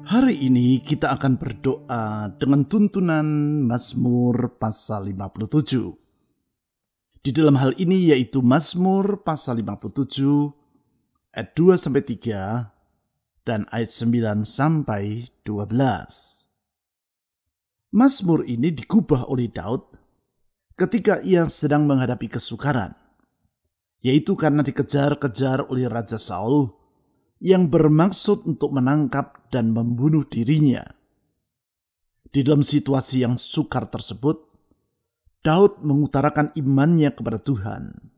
Hari ini kita akan berdoa dengan tuntunan Mazmur pasal 57. Di dalam hal ini yaitu Mazmur pasal 57 ayat 2-3 dan ayat 9-12. Mazmur ini digubah oleh Daud ketika ia sedang menghadapi kesukaran, yaitu karena dikejar-kejar oleh Raja Saul yang bermaksud untuk menangkap dan membunuh dirinya. Di dalam situasi yang sukar tersebut, Daud mengutarakan imannya kepada Tuhan.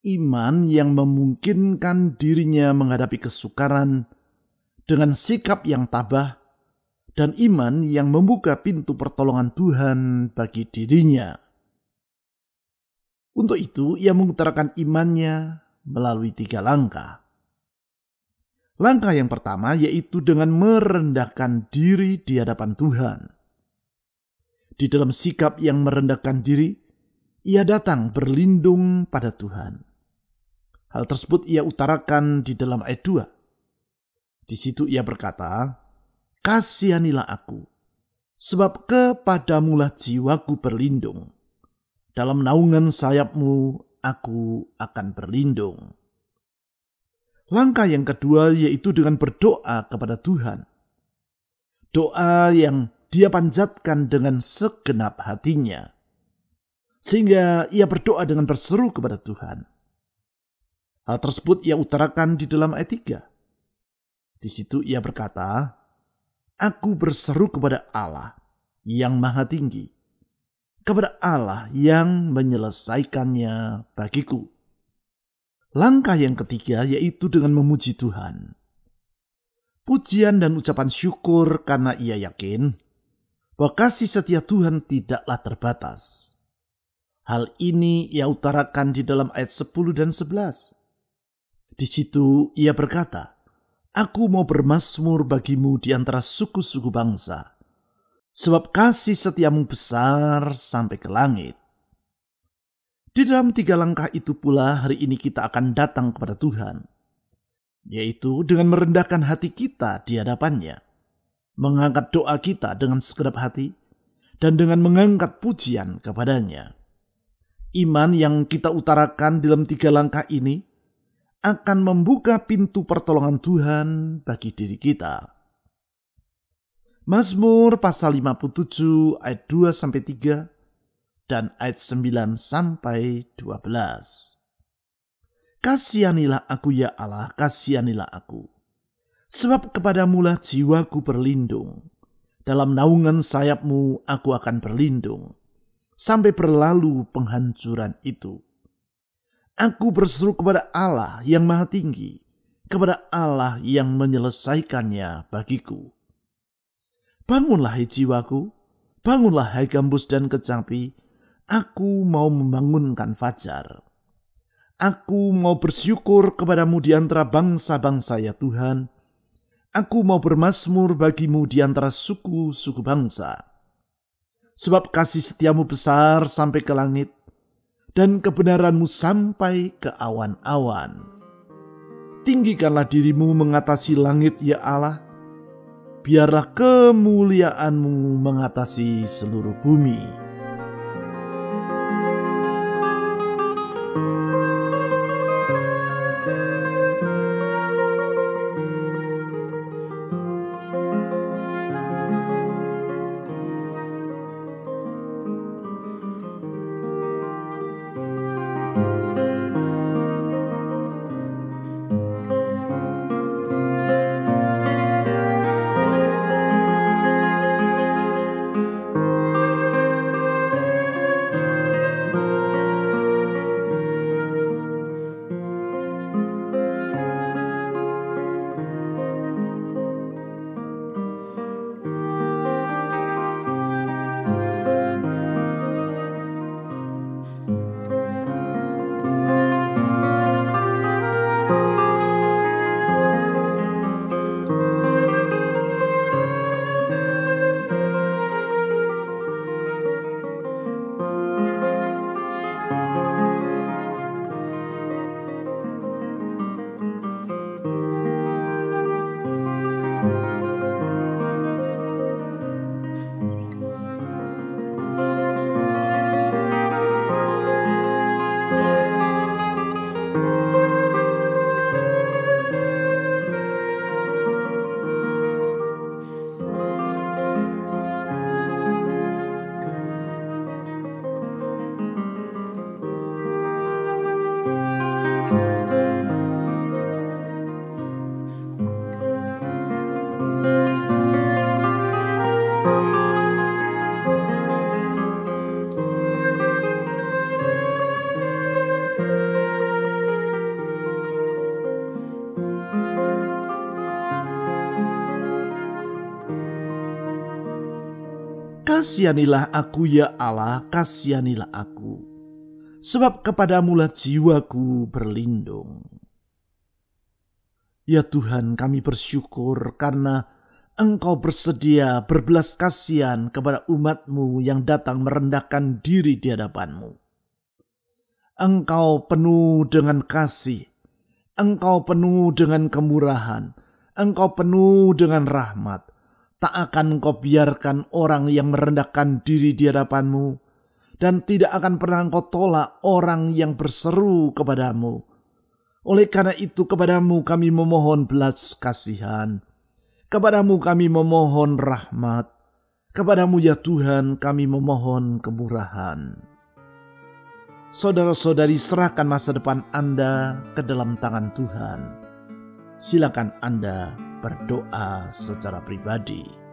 Iman yang memungkinkan dirinya menghadapi kesukaran dengan sikap yang tabah, dan iman yang membuka pintu pertolongan Tuhan bagi dirinya. Untuk itu, ia mengutarakan imannya melalui 3 langkah. Langkah yang pertama yaitu dengan merendahkan diri di hadapan Tuhan. Di dalam sikap yang merendahkan diri, ia datang berlindung pada Tuhan. Hal tersebut ia utarakan di dalam ayat 2. Di situ ia berkata, "Kasihanilah aku, sebab kepadamulah jiwaku berlindung. Dalam naungan sayapmu aku akan berlindung." Langkah yang kedua yaitu dengan berdoa kepada Tuhan. Doa yang dia panjatkan dengan segenap hatinya, sehingga ia berdoa dengan berseru kepada Tuhan. Hal tersebut ia utarakan di dalam ayat 3. Di situ ia berkata, "Aku berseru kepada Allah yang Maha Tinggi, kepada Allah yang menyelesaikannya bagiku." Langkah yang ketiga yaitu dengan memuji Tuhan. Pujian dan ucapan syukur karena ia yakin bahwa kasih setia Tuhan tidaklah terbatas. Hal ini ia utarakan di dalam ayat 10 dan 11. Di situ ia berkata, "Aku mau bermazmur bagimu di antara suku-suku bangsa, sebab kasih setiamu besar sampai ke langit." Di dalam 3 langkah itu pula hari ini kita akan datang kepada Tuhan, yaitu dengan merendahkan hati kita di hadapannya, mengangkat doa kita dengan segenap hati, dan dengan mengangkat pujian kepadanya. Iman yang kita utarakan dalam 3 langkah ini akan membuka pintu pertolongan Tuhan bagi diri kita. Mazmur pasal 57 ayat 2-3 dan ayat 9-12. "Kasihanilah aku ya Allah, kasihanilah aku. Sebab kepadamulah jiwaku berlindung. Dalam naungan sayapmu aku akan berlindung, sampai berlalu penghancuran itu. Aku berseru kepada Allah yang Maha Tinggi, kepada Allah yang menyelesaikannya bagiku. Bangunlah hai jiwaku, bangunlah hai gambus dan kecapi. Aku mau membangunkan fajar. Aku mau bersyukur kepadamu di antara bangsa-bangsa ya Tuhan. Aku mau bermazmur bagimu di antara suku-suku bangsa. Sebab kasih setiamu besar sampai ke langit, dan kebenaranmu sampai ke awan-awan. Tinggikanlah dirimu mengatasi langit ya Allah. Biarlah kemuliaanmu mengatasi seluruh bumi." Kasihanilah aku ya Allah, kasihanilah aku, sebab kepadamulah jiwaku berlindung. Ya Tuhan, kami bersyukur karena Engkau bersedia berbelas kasihan kepada umat-Mu yang datang merendahkan diri di hadapan-Mu. Engkau penuh dengan kasih, Engkau penuh dengan kemurahan, Engkau penuh dengan rahmat. Tak akan Engkau biarkan orang yang merendahkan diri di hadapan-Mu, dan tidak akan pernah Engkau tolak orang yang berseru kepadamu. Oleh karena itu kepadamu kami memohon belas kasihan, kepadamu kami memohon rahmat, kepadamu ya Tuhan kami memohon kemurahan. Saudara-saudari, serahkan masa depan Anda ke dalam tangan Tuhan. Silakan Anda berdoa secara pribadi.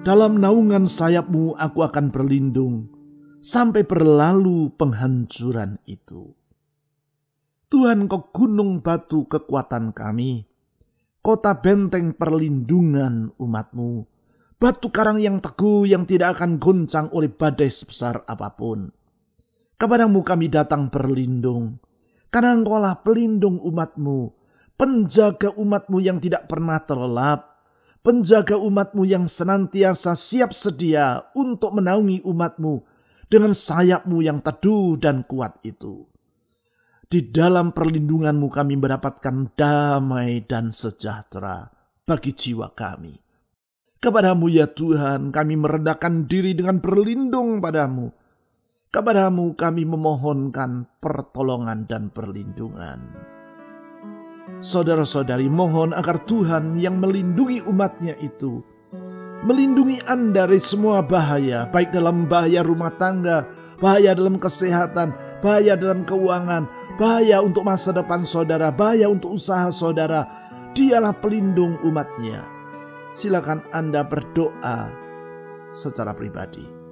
Dalam naungan sayap-Mu aku akan berlindung sampai berlalu penghancuran itu. Tuhan, Kau gunung batu kekuatan kami, kota benteng perlindungan umat-Mu, batu karang yang teguh yang tidak akan goncang oleh badai sebesar apapun. Kepadamu kami datang berlindung, karena Engkaulah pelindung umat-Mu, penjaga umat-Mu yang tidak pernah terlelap, penjaga umat-Mu yang senantiasa siap sedia untuk menaungi umat-Mu dengan sayap-Mu yang teduh dan kuat itu. Di dalam perlindungan-Mu kami mendapatkan damai dan sejahtera bagi jiwa kami. Kepadamu ya Tuhan kami merendahkan diri dengan berlindung padamu. Kepadamu kami memohonkan pertolongan dan perlindungan. Saudara-saudari, mohon agar Tuhan yang melindungi umatnya itu melindungi Anda dari semua bahaya, baik dalam bahaya rumah tangga, bahaya dalam kesehatan, bahaya dalam keuangan, bahaya untuk masa depan saudara, bahaya untuk usaha saudara. Dialah pelindung umatnya. Silakan Anda berdoa secara pribadi.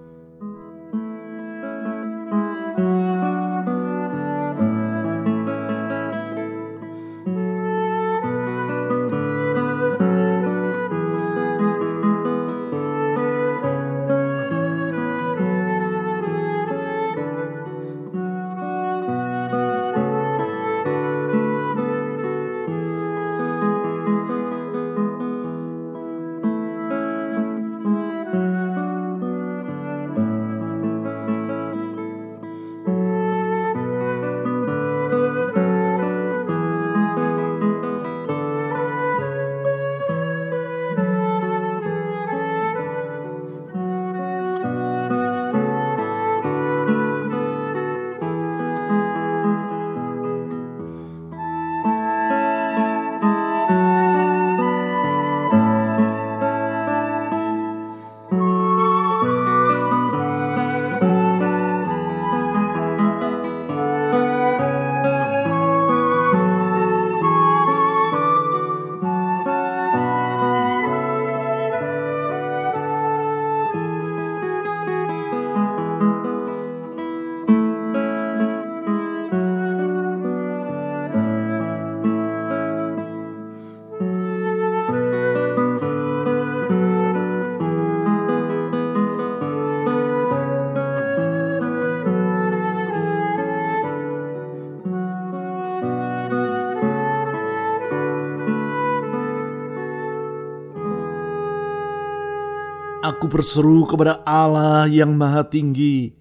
Aku berseru kepada Allah yang Maha Tinggi,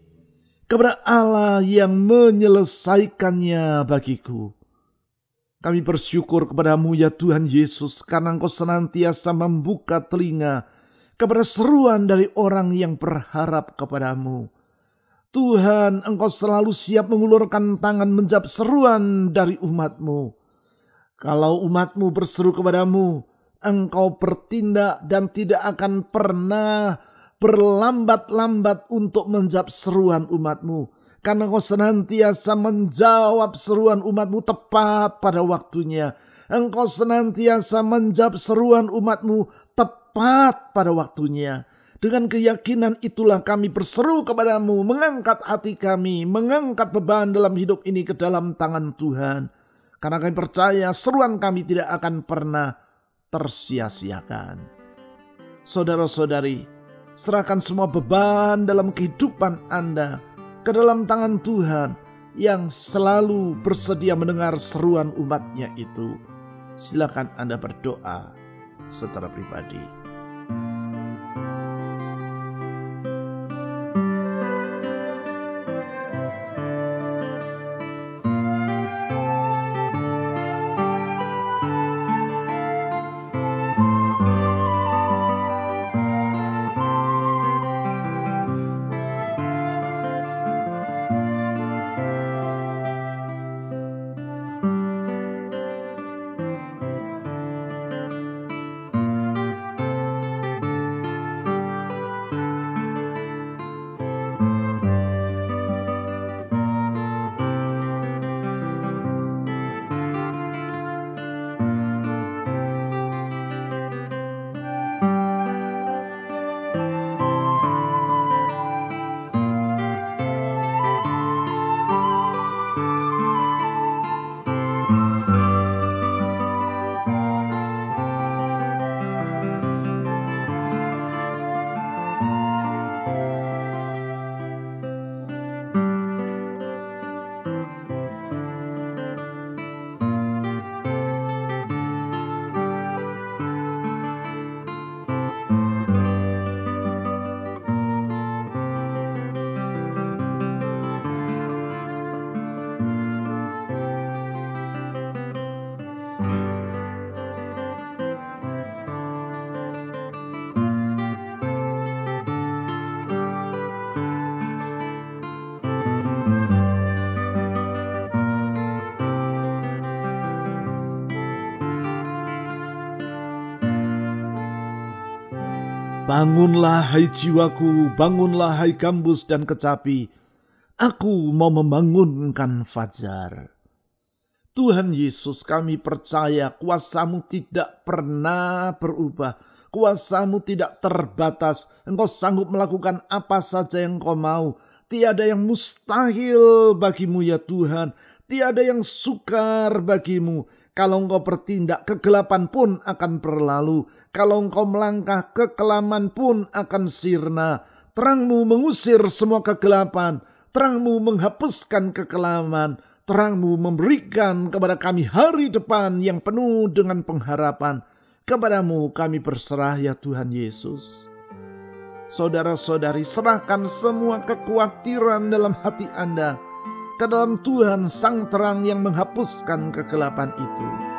kepada Allah yang menyelesaikannya bagiku. Kami bersyukur kepadamu ya Tuhan Yesus, karena Engkau senantiasa membuka telinga kepada seruan dari orang yang berharap kepadamu. Tuhan, Engkau selalu siap mengulurkan tangan menjawab seruan dari umat-Mu. Kalau umat-Mu berseru kepadamu, Engkau bertindak dan tidak akan pernah berlambat-lambat untuk menjawab seruan umat-Mu. Karena Engkau senantiasa menjawab seruan umat-Mu tepat pada waktunya. Engkau senantiasa menjawab seruan umat-Mu tepat pada waktunya. Dengan keyakinan itulah kami berseru kepadamu, mengangkat hati kami, mengangkat beban dalam hidup ini ke dalam tangan Tuhan. Karena kami percaya seruan kami tidak akan pernah tersia-siakan. Saudara-saudari, serahkan semua beban dalam kehidupan Anda ke dalam tangan Tuhan yang selalu bersedia mendengar seruan umatnya itu. Silakan Anda berdoa secara pribadi. Bangunlah hai jiwaku, bangunlah hai gambus dan kecapi. Aku mau membangunkan fajar. Tuhan Yesus, kami percaya kuasa-Mu tidak pernah berubah. Kuasa-Mu tidak terbatas. Engkau sanggup melakukan apa saja yang Engkau mau. Tiada yang mustahil bagimu ya Tuhan. Tiada yang sukar bagimu. Kalau Engkau bertindak, kegelapan pun akan berlalu. Kalau Engkau melangkah, kekelaman pun akan sirna. Terang-Mu mengusir semua kegelapan. Terang-Mu menghapuskan kekelaman. Terang-Mu memberikan kepada kami hari depan yang penuh dengan pengharapan. Kepada-Mu kami berserah ya Tuhan Yesus. Saudara-saudari, serahkan semua kekhawatiran dalam hati Anda ke dalam Tuhan Sang Terang yang menghapuskan kegelapan itu.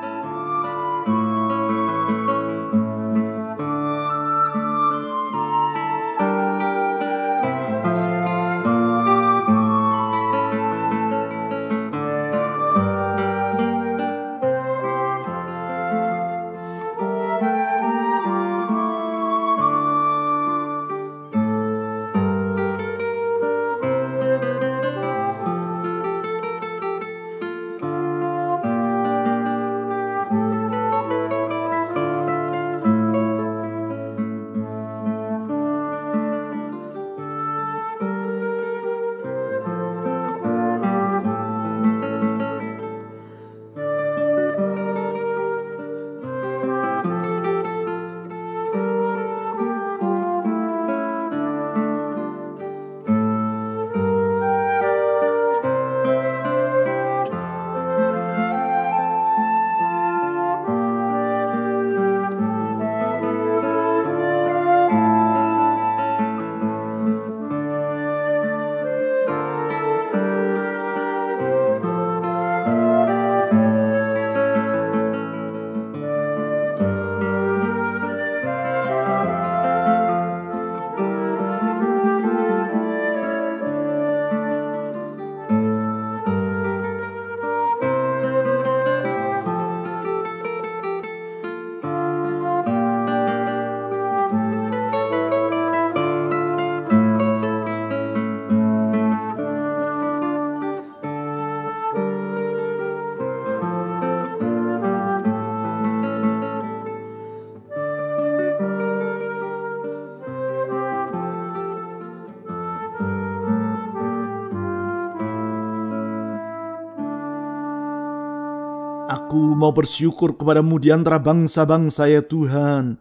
Aku mau bersyukur kepadamu di antara bangsa-bangsa ya Tuhan.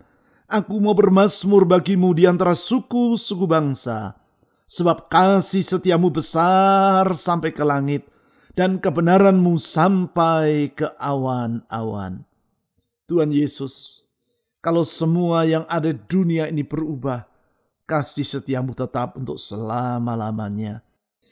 Aku mau bermazmur bagimu di antara suku-suku bangsa. Sebab kasih setiamu besar sampai ke langit dan kebenaranmu sampai ke awan-awan. Tuhan Yesus, kalau semua yang ada di dunia ini berubah, kasih setiamu tetap untuk selama-lamanya.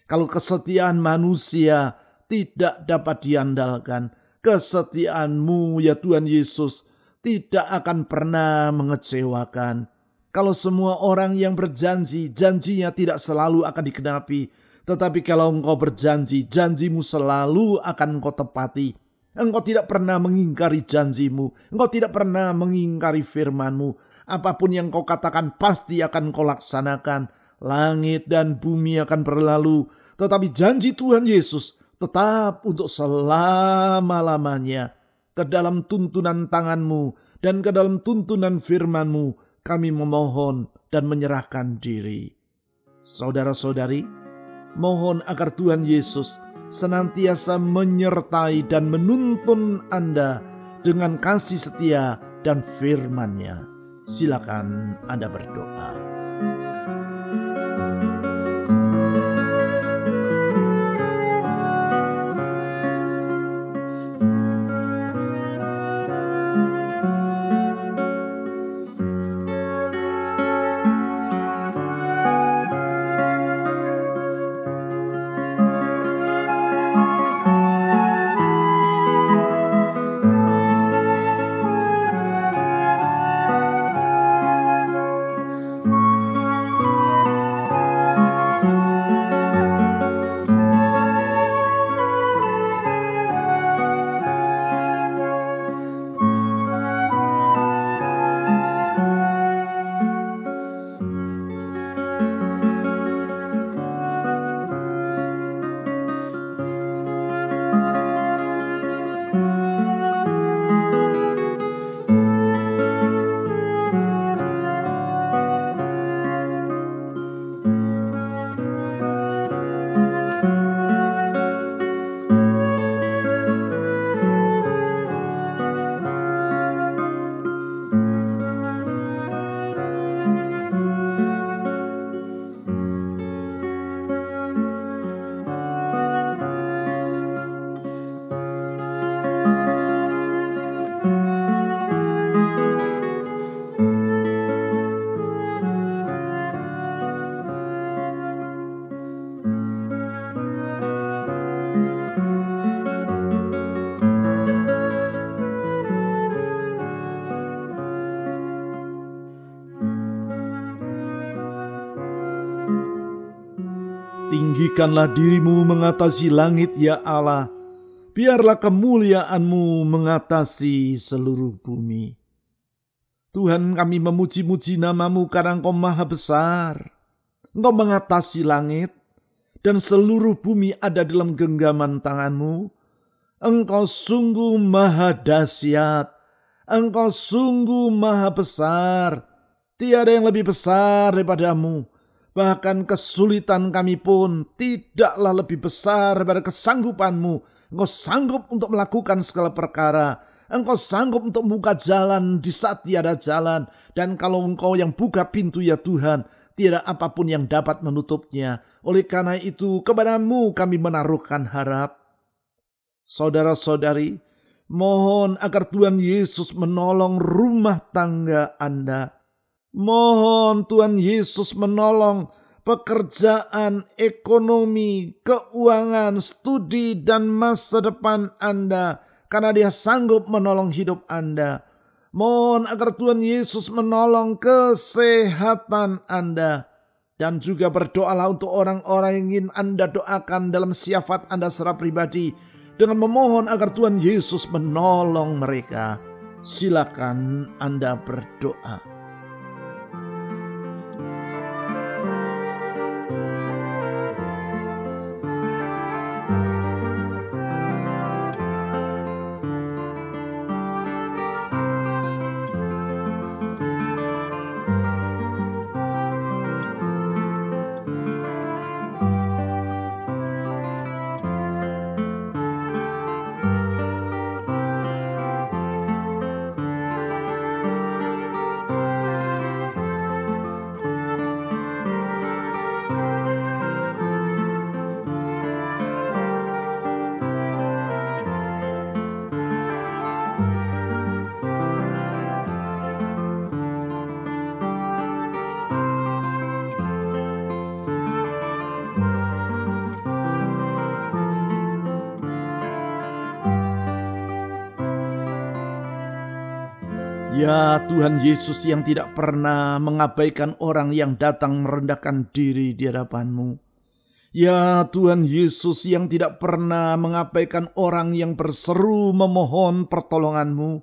Kalau kesetiaan manusia tidak dapat diandalkan, kesetiaanmu ya Tuhan Yesus tidak akan pernah mengecewakan. Kalau semua orang yang berjanji, janjinya tidak selalu akan dikenapi. Tetapi kalau engkau berjanji, janjimu selalu akan engkau tepati. Engkau tidak pernah mengingkari janjimu. Engkau tidak pernah mengingkari firmanmu. Apapun yang kau katakan pasti akan kau laksanakan. Langit dan bumi akan berlalu. Tetapi janji Tuhan Yesus tetap untuk selama-lamanya. Ke dalam tuntunan tanganmu dan ke dalam tuntunan firmanmu kami memohon dan menyerahkan diri. Saudara-saudari, mohon agar Tuhan Yesus senantiasa menyertai dan menuntun Anda dengan kasih setia dan firman-Nya. Silakan Anda berdoa. Tinggikanlah dirimu mengatasi langit ya Allah. Biarlah kemuliaan-Mu mengatasi seluruh bumi. Tuhan, kami memuji-muji nama-Mu karena Engkau maha besar. Engkau mengatasi langit dan seluruh bumi ada dalam genggaman tangan-Mu. Engkau sungguh maha dahsyat. Engkau sungguh maha besar. Tiada yang lebih besar daripada-Mu. Bahkan kesulitan kami pun tidaklah lebih besar daripada kesanggupan-Mu. Engkau sanggup untuk melakukan segala perkara. Engkau sanggup untuk membuka jalan di saat tiada jalan. Dan kalau Engkau yang buka pintu ya Tuhan, tidak apapun yang dapat menutupnya. Oleh karena itu kepada-Mu kami menaruhkan harap. Saudara-saudari, mohon agar Tuhan Yesus menolong rumah tangga Anda. Mohon Tuhan Yesus menolong pekerjaan, ekonomi, keuangan, studi, dan masa depan Anda. Karena Dia sanggup menolong hidup Anda. Mohon agar Tuhan Yesus menolong kesehatan Anda. Dan juga berdoalah untuk orang-orang yang ingin Anda doakan dalam syiafat Anda secara pribadi. Dengan memohon agar Tuhan Yesus menolong mereka. Silakan Anda berdoa. Ya Tuhan Yesus yang tidak pernah mengabaikan orang yang datang merendahkan diri di hadapan-Mu. Ya Tuhan Yesus yang tidak pernah mengabaikan orang yang berseru memohon pertolongan-Mu.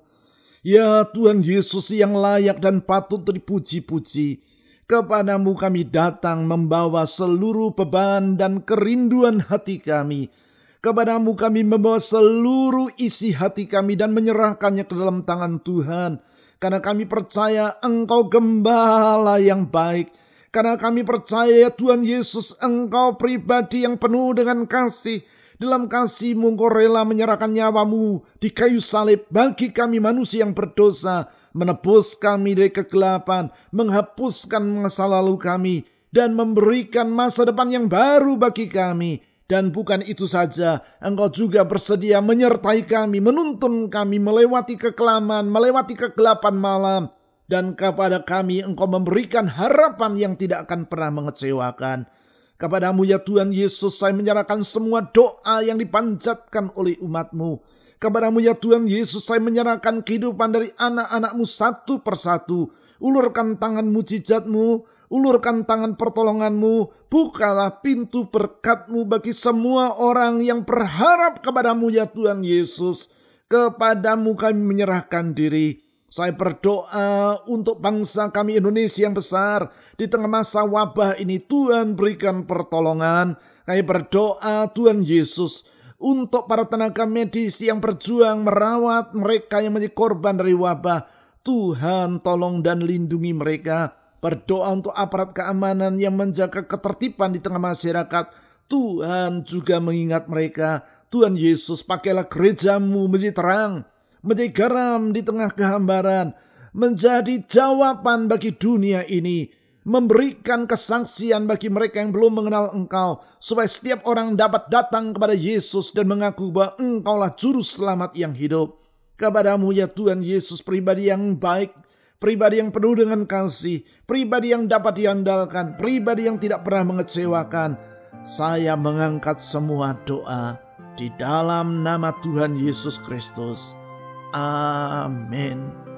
Ya Tuhan Yesus yang layak dan patut dipuji-puji. Kepadamu kami datang membawa seluruh beban dan kerinduan hati kami. Kepadamu kami membawa seluruh isi hati kami dan menyerahkannya ke dalam tangan Tuhan. Karena kami percaya Engkau gembala yang baik. Karena kami percaya Tuhan Yesus Engkau pribadi yang penuh dengan kasih. Dalam kasih-Mu Engkau rela menyerahkan nyawa-Mu di kayu salib bagi kami manusia yang berdosa, menebus kami dari kegelapan, menghapuskan masa lalu kami, dan memberikan masa depan yang baru bagi kami. Dan bukan itu saja, Engkau juga bersedia menyertai kami, menuntun kami melewati kekelaman, melewati kegelapan malam. Dan kepada kami Engkau memberikan harapan yang tidak akan pernah mengecewakan. Kepadamu ya Tuhan Yesus saya menyerahkan semua doa yang dipanjatkan oleh umat-Mu. Kepadamu ya Tuhan Yesus saya menyerahkan kehidupan dari anak-anak-Mu satu persatu. Ulurkan tangan mujizat-Mu, ulurkan tangan pertolongan-Mu, bukalah pintu berkat-Mu bagi semua orang yang berharap kepadamu ya Tuhan Yesus. Kepadamu kami menyerahkan diri. Saya berdoa untuk bangsa kami Indonesia yang besar. Di tengah masa wabah ini Tuhan berikan pertolongan. Kami berdoa Tuhan Yesus untuk para tenaga medis yang berjuang merawat mereka yang menjadi korban dari wabah. Tuhan tolong dan lindungi mereka. Berdoa untuk aparat keamanan yang menjaga ketertiban di tengah masyarakat. Tuhan juga mengingat mereka. Tuhan Yesus pakailah gereja-Mu menjadi terang, menjadi garam di tengah kehambaran, menjadi jawaban bagi dunia ini, memberikan kesaksian bagi mereka yang belum mengenal Engkau, supaya setiap orang dapat datang kepada Yesus dan mengaku bahwa Engkaulah juru selamat yang hidup. Kepadamu ya Tuhan Yesus, pribadi yang baik, pribadi yang penuh dengan kasih, pribadi yang dapat diandalkan, pribadi yang tidak pernah mengecewakan. Saya mengangkat semua doa di dalam nama Tuhan Yesus Kristus. Amin.